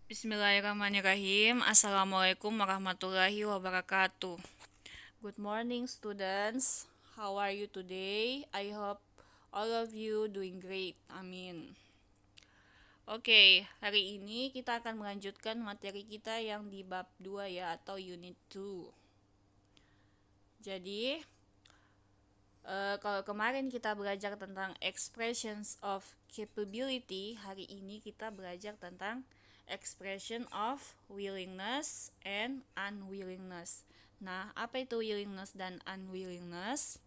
Bismillahirrahmanirrahim. Assalamualaikum warahmatullahi wabarakatuh. Good morning, students. How are you today? I hope all of you doing great. Amin. Oke, hari ini kita akan melanjutkan materi kita yang di bab 2 ya, atau unit 2. Jadi, kalau kemarin kita belajar tentang expressions of capability, hari ini kita belajar tentang expression of willingness and unwillingness. Nah, apa itu willingness dan unwillingness?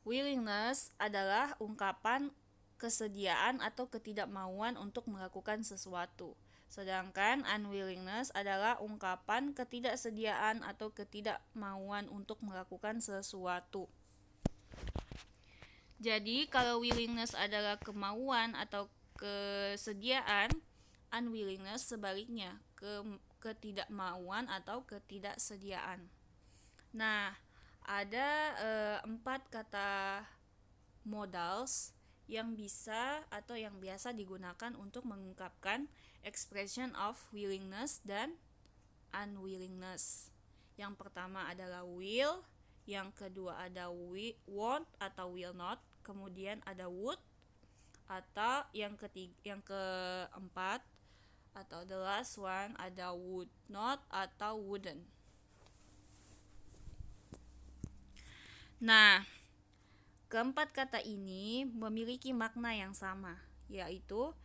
Willingness adalah ungkapan kesediaan atau ketidakmauan untuk melakukan sesuatu. Sedangkan unwillingness adalah ungkapan ketidaksediaan atau ketidakmauan untuk melakukan sesuatu. Jadi, kalau willingness adalah kemauan atau kesediaan, unwillingness sebaliknya, ketidakmauan atau ketidaksediaan. Nah, ada 4 kata modals yang bisa atau yang biasa digunakan untuk mengungkapkan expression of willingness dan unwillingness. Yang pertama adalah will, yang kedua ada won't atau will not, kemudian ada would, atau yang keempat atau the last one ada would not atau wouldn't. Nah, keempat kata ini memiliki makna yang sama, yaitu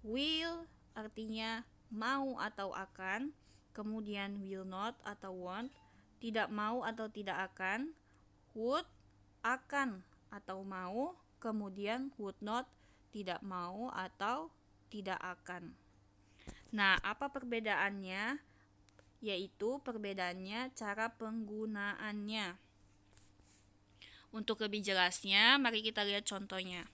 will artinya mau atau akan, kemudian will not atau won't, tidak mau atau tidak akan, would akan atau mau, kemudian would not tidak mau atau tidak akan. Nah, apa perbedaannya? Yaitu perbedaannya cara penggunaannya. Untuk lebih jelasnya, mari kita lihat contohnya.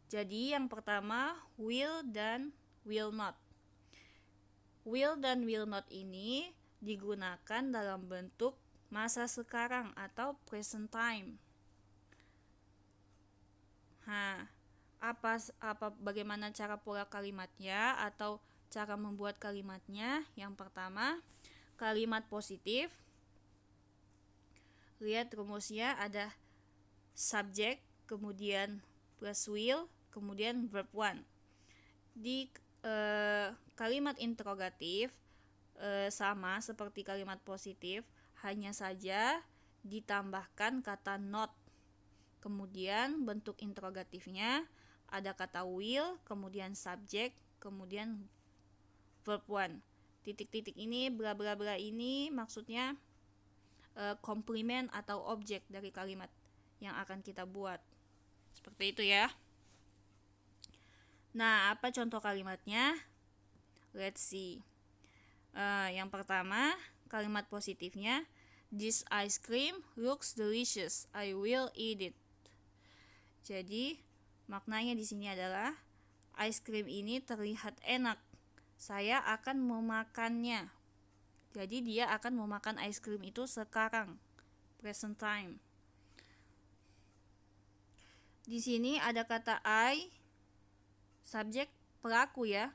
Jadi yang pertama, will dan will not. Will dan will not ini digunakan dalam bentuk masa sekarang atau present time. Bagaimana cara pola kalimatnya atau cara membuat kalimatnya? Yang pertama, kalimat positif. Lihat rumusnya, ada subject, kemudian plus will, kemudian verb one. Di kalimat interrogatif sama seperti kalimat positif, hanya saja ditambahkan kata not. Kemudian bentuk interrogatifnya ada kata will, kemudian subject, kemudian verb one. Titik-titik ini, bla-bla-bla ini maksudnya komplement atau objek dari kalimat yang akan kita buat. Seperti itu ya. Nah, apa contoh kalimatnya? Let's see. Yang pertama, kalimat positifnya, this ice cream looks delicious. I will eat it. Jadi, maknanya di sini adalah ice cream ini terlihat enak. Saya akan memakannya. Jadi, dia akan memakan ice cream itu sekarang, present time. Di sini ada kata I, subjek pelaku ya.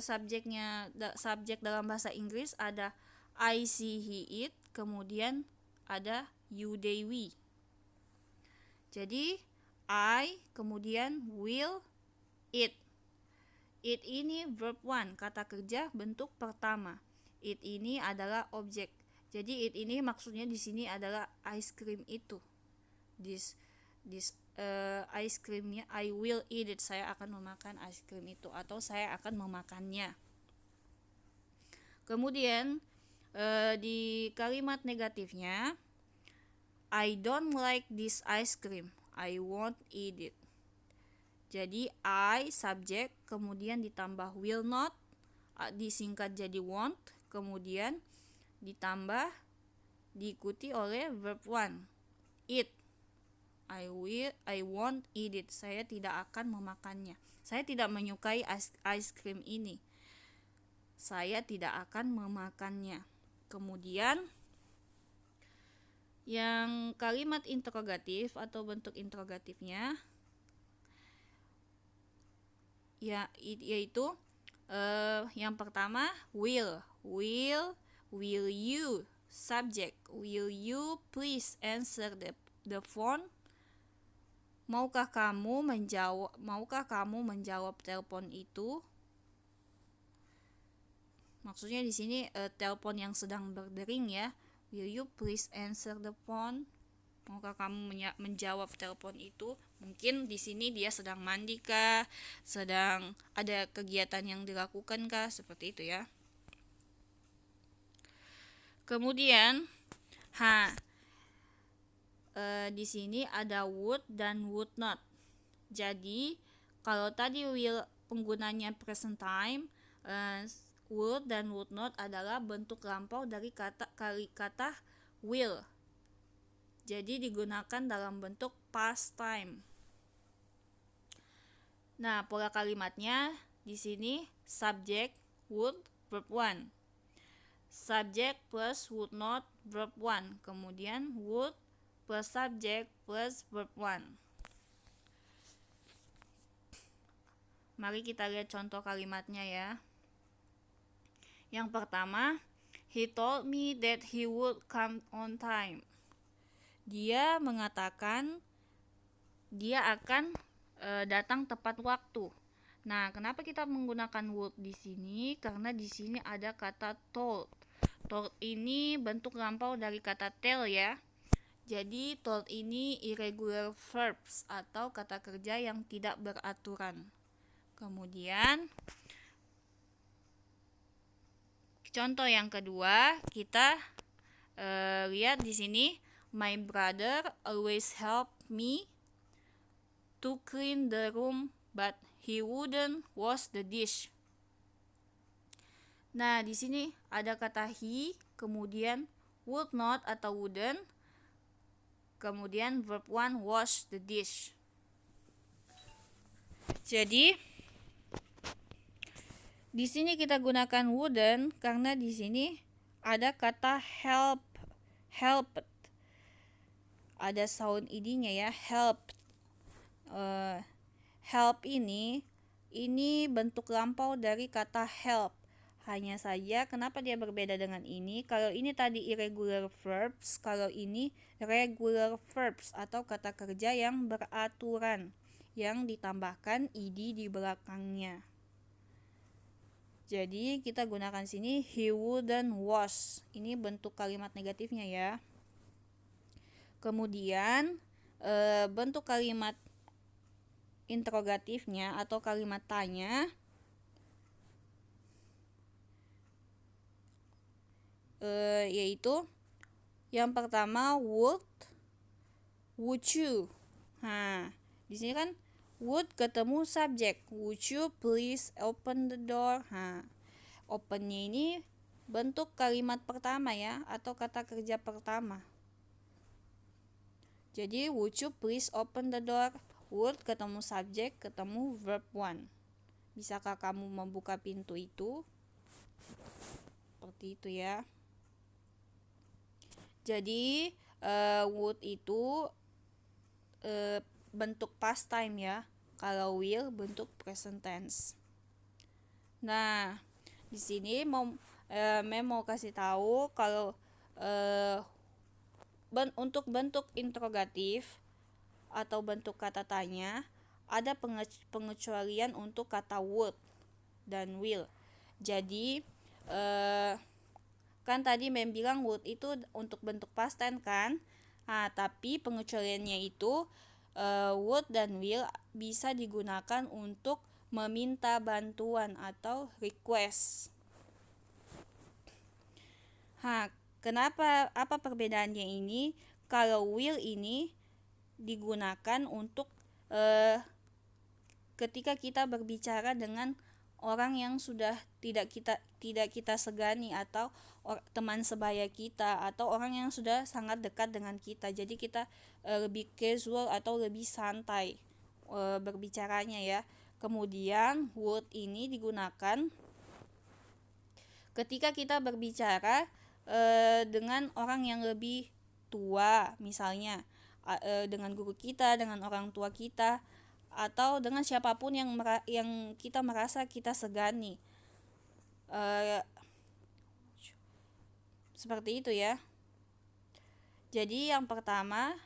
Subjek dalam bahasa Inggris ada I see he eat, kemudian ada you they we. Jadi I kemudian will eat. Eat ini verb one, kata kerja bentuk pertama. Eat ini adalah objek. Jadi eat ini maksudnya di sini adalah ice cream itu. This ice creamnya, I will eat it, saya akan memakan ice cream itu, atau saya akan memakannya. Kemudian di kalimat negatifnya, I don't like this ice cream, I won't eat it. Jadi I subjek, kemudian ditambah will not, disingkat jadi won't, kemudian ditambah diikuti oleh verb one, eat. I won't eat it. Saya tidak akan memakannya. Saya tidak menyukai ice cream ini. Saya tidak akan memakannya. Kemudian yang kalimat interrogatif atau bentuk interrogatifnya, yaitu yang pertama will you, subject, will you please answer the phone? Maukah kamu menjawab telepon itu? Maksudnya di sini telepon yang sedang berdering ya. Will you please answer the phone? Maukah kamu menjawab telepon itu? Mungkin di sini dia sedang mandi kah, sedang ada kegiatan yang dilakukan kah, seperti itu ya. Kemudian, di sini ada would dan would not. Jadi kalau tadi will penggunanya present time, would dan would not adalah bentuk lampau dari kata will. Jadi digunakan dalam bentuk past time. Nah, pola kalimatnya di sini subject would verb 1. Subject plus would not verb 1. Kemudian would plus subject plus verb 1. Mari kita lihat contoh kalimatnya ya. Yang pertama, he told me that he would come on time. Dia mengatakan dia akan datang tepat waktu. Nah, kenapa kita menggunakan would di sini? Karena di sini ada kata told. Told ini bentuk lampau dari kata tell ya. Jadi told ini irregular verbs atau kata kerja yang tidak beraturan. Kemudian contoh yang kedua, kita lihat di sini, my brother always help me to clean the room but he wouldn't wash the dish. Nah, di sini ada kata he, kemudian would not atau wouldn't, kemudian verb 1 wash the dish. Jadi di sini kita gunakan wouldn't karena di sini ada kata help. Ada sound id-nya ya, help. Help ini bentuk lampau dari kata help. Hanya saja kenapa dia berbeda dengan ini? Kalau ini tadi irregular verbs, kalau ini regular verbs atau kata kerja yang beraturan yang ditambahkan id di belakangnya. Jadi kita gunakan sini he wouldn't wash. Ini bentuk kalimat negatifnya ya. Kemudian bentuk kalimat interrogatifnya atau kalimat tanya yaitu yang pertama would you. Nah, di sini kan would ketemu subject. Would you please open the door? Opennya ini bentuk kalimat pertama ya, atau kata kerja pertama. Jadi would you please open the door? Would ketemu subject, ketemu verb 1. Bisakah kamu membuka pintu itu? Seperti itu ya. Jadi would itu bentuk past time ya. Kalau will bentuk present tense. Nah, di sini mau kasih tahu kalau untuk bentuk interrogatif atau bentuk kata tanya ada pengecualian untuk kata would dan will. Jadi kan tadi Mem bilang would itu untuk bentuk past tense kan. Tapi pengecualiannya itu would dan will bisa digunakan untuk meminta bantuan atau request. Kenapa? Apa perbedaannya ini? Kalau will ini digunakan untuk ketika kita berbicara dengan orang yang sudah tidak kita segani atau teman sebaya kita atau orang yang sudah sangat dekat dengan kita. Jadi kita lebih casual atau lebih santai berbicaranya ya. Kemudian would ini digunakan ketika kita berbicara dengan orang yang lebih tua, misalnya dengan guru kita, dengan orang tua kita, atau dengan siapapun yang kita merasa kita segani. Seperti itu ya. Jadi yang pertama,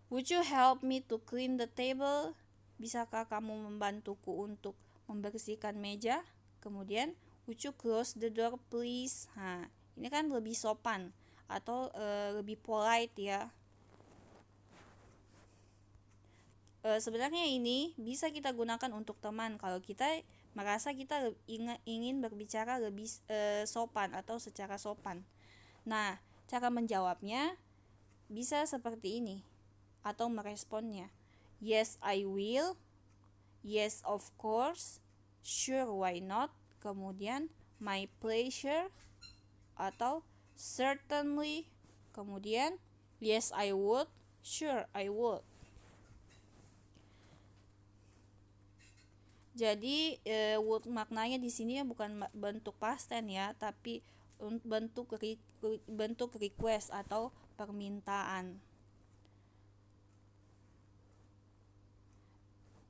would you help me to clean the table? Bisakah kamu membantuku untuk membersihkan meja? Kemudian, would you close the door please? Ini kan lebih sopan atau lebih polite ya. Sebenarnya ini bisa kita gunakan untuk teman kalau kita merasa kita ingin berbicara lebih sopan atau secara sopan. Nah, cara menjawabnya bisa seperti ini atau meresponnya. Yes, I will. Yes, of course. Sure, why not? Kemudian my pleasure atau certainly. Kemudian yes, I would. Sure, I would. Jadi would maknanya di sini bukan bentuk past tense ya, tapi bentuk request atau permintaan.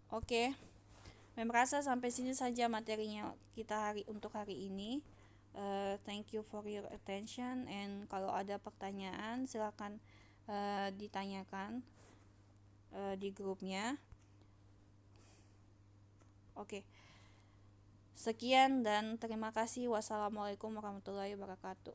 Oke. Merasa sampai sini saja materinya kita untuk hari ini. Thank you for your attention, and kalau ada pertanyaan silakan ditanyakan di grupnya. Oke. Sekian dan terima kasih. Wassalamualaikum warahmatullahi wabarakatuh.